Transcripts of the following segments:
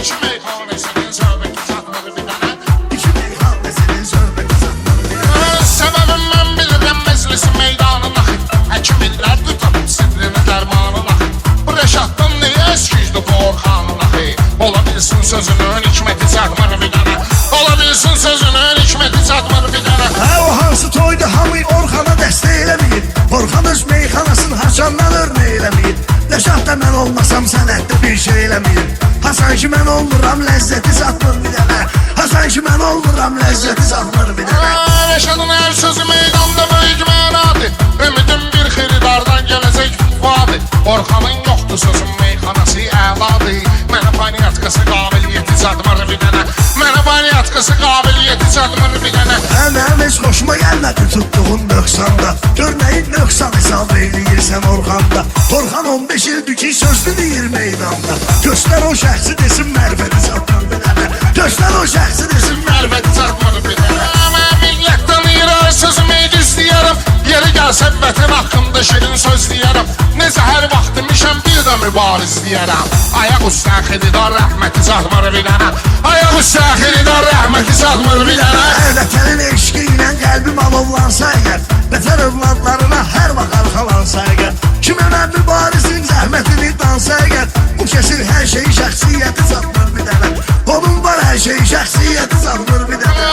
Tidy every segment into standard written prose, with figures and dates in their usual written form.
İki meyxanesinin söhbəti çatmır bir dənə. İki meyxanesinin söhbəti çatmır bir dənə. Səbəbim mən bilirəm məclisin meydanın axı. Həkim illər tutab sidrini dərmanın axı. Bu Rəşaddan niyə eskiydi bu Orxanın axı? Ola bilsin sözünün hikməti çatmır bir dənə. Ola bilsin sözünün hikməti çatmır bir dənə. O hansı toyda hamı Orxana dəstək eləməyib. Orxan öz meyxanasını haçandan örnək eləməyib. Rəşad da mən olmasam sənətdə bir şey eləməyib. Hasan ki mən olmuram ləzzəti satmır bir dənə. Hasan ki mən olmuram ləzzəti satmır bir dənə. Rəşadın hər sözü meydanda böyük mənadır. Ümidim bir xiridardan gələcək vadır. Orxanın yoxdur sözün meyxanası əladır. Mənə panyatkası qabiliyyəti çatmır bir dənə. Mənə panyatkası qabiliyyəti çatmır bir dənə. Mənim heç xoşuma gəlmədi tutduğun nöqsanda. Gör nəyin nöqsan hesab eləyirsən Orxanda. Orxan 15 ildir ki sözlü deyir meydanda. Göstər o şəxsi desin mərifəti çatmır bir dənə. Göstər o şəxsi desin Mərvəti çatmır bir dənə. Mən millət tanıyır sözümü istəyərəm. Yeri gəlsə vətən haqqında şirin söz deyərəm. Necə hər vaxt demişəm bir də mübariz deyərəm. Ayaq üstə xididar rəhməti çatmır bir dənə. Ayaq üstə xididar rəhməti çatmır bir dənə. Vətənin eşqi ilə qəlbim alovlansa əgər, vətən övladlarına hər vaxt arxalansa əgər, kimə mən mübarizin zəhmətini dansa əgər, bu kəsin hər şeyi şəxsiyyəti çatmır bir dənə. Onun var hər şeyi şəxsiyyəti çatmır bir dənə.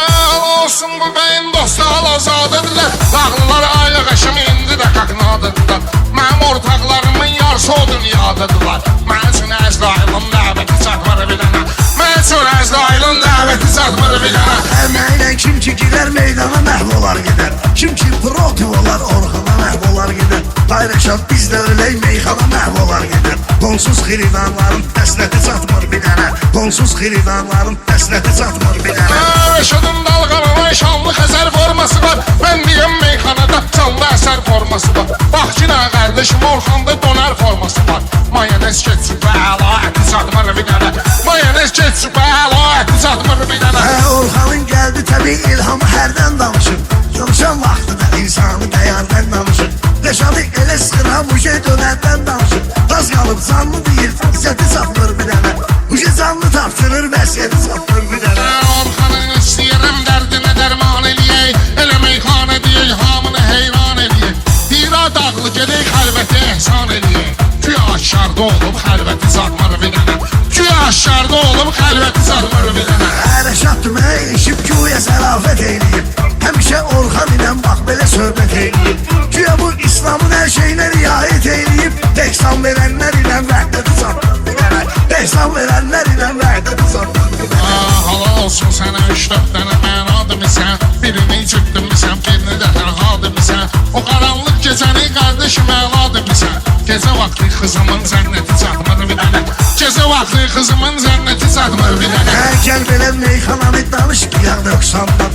Olsun bu beyin dostu hal-azadırlar. Dağlılar aylıq əşim indi də qaqnadırlar. Mənim ortaqlarımın yarısı o dünyadadılar. Mən üçün Əzrailin dəvəti çatmır bir dənə. Mən üçün Əzrailin dəvəti çatmır bir dənə. Əməklə kim ki girər meydana məhv olar gedər. Kim ki protiv olar Orxana məhv olar gedər. Rəşad biz də ölək meyxana məhv olar gedər. Qonsuz xiridanların təsləti çatmır bir dənə. Qonsuz xiridanların təsləti çatmır bir dənə. Rəşadın dalğalanan şanlı Xəzər forması var. Mən deyəm meyxanada canlı əsər forması var. Bax ki nə qardeşim Orxanda donar forması var. Mayonez ketçup və əla əti çatmır bir dənə. Mayonez ketçup və əla əti çatmır bir dənə. Orxanın gəldi təbii ilhamı hərdən danışır. Danışan vaxtıda insanı dəyərdən danışır. Rəşadı elə sıxıram bu şey dönərdən danışır. Az qalıb canlı deyil, izzəti çatmır bir dənə. Bu şey canlı tapşırır, vəsiyyəti çatmır bir dənə. Orxanın istəyirəm dərdinə dərman eləyək. Elə meyxanə deyək, hamını heyran eləyək. Dira dağlı gedək, xəlvəti ehsan eləyək. Güya aşkarda olub, xəlvəti çatmır bir dənə. Güya aşkarda olub, xəlvəti çatmır bir dənə. Rəşad demə eşib güya sərafət eləyib. Həmişə Orxan ilə bax belə söhbət eləyib. Güya bu İslamın hər şeyinə riayət eləyib. Dəhsan verənlər ilə vəhdəti çatmır bir dənə. Dəhsan verənlər ilə vəhdəti çatmır bir dənə. Halal olsun sənə 3-4 dənə məna demisən. Birini cüb demisən, birini də tənha demisən. O qaranlıq gecəni qardeşim əla demisən. Gecə vaxtı kızımın zənnəti çatmır bir dənə. Gecə vaxtı kızımın zənnəti çatmır bir dənə. Gəl belə meyxananı danış ki ya 90'dan.